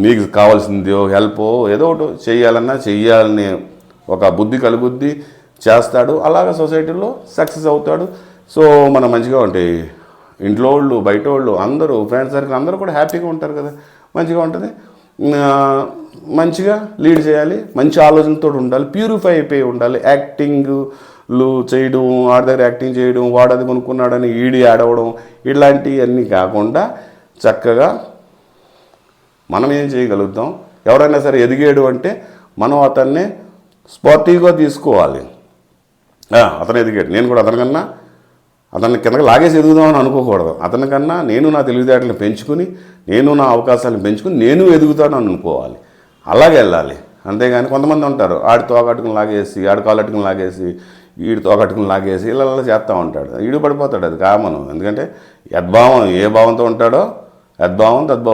మీకు కావాల్సింది హెల్ప్ ఏదో ఒకటి చెయ్యాలని ఒక బుద్ధి కలుగుద్ది, చేస్తాడు. అలాగే సొసైటీలో సక్సెస్ అవుతాడు. సో మనం మంచిగా ఉంటాయి, ఇంట్లో వాళ్ళు బయట వాళ్ళు అందరూ ఫ్రెండ్స్ సర్కిల్ అందరూ కూడా హ్యాపీగా ఉంటారు కదా, మంచిగా ఉంటుంది. మంచిగా లీడ్ చేయాలి, మంచి ఆలోచనతో ఉండాలి, ప్యూరిఫై అయిపోయి ఉండాలి. యాక్టింగ్లు చేయడం, వాడి దగ్గర యాక్టింగ్ చేయడం, వాడు అది కొనుక్కున్నాడని ఈడి ఆడవడం, ఇలాంటివన్నీ కాకుండా చక్కగా మనం ఏం చేయగలుగుతాం. ఎవరైనా సరే ఎదిగాడు అంటే మనం అతన్ని స్పోర్టివ్గా తీసుకోవాలి. అతను ఎదిగాడు, నేను కూడా అతన్ని కిందకి లాగేసి ఎదుగుదామని అనుకోకూడదు. అతనికన్నా నేను నా తెలివితేటలను పెంచుకుని, నేను నా అవకాశాలను పెంచుకుని నేను ఎదుగుతానని అనుకోవాలి. అలాగే వెళ్ళాలి. అంతేగాని కొంతమంది ఉంటారు, ఆడి తోకట్టుకుని లాగేసి, ఆడి కాలట్టుకుని లాగేసి, ఈడి తోకట్టుకుని లాగేసి ఇలా చేస్తూ ఉంటాడు. ఈడు పడిపోతాడు. అది కామను. ఎందుకంటే యద్భావం ఏ భావంతో ఉంటాడో యద్భావం తద్భావం.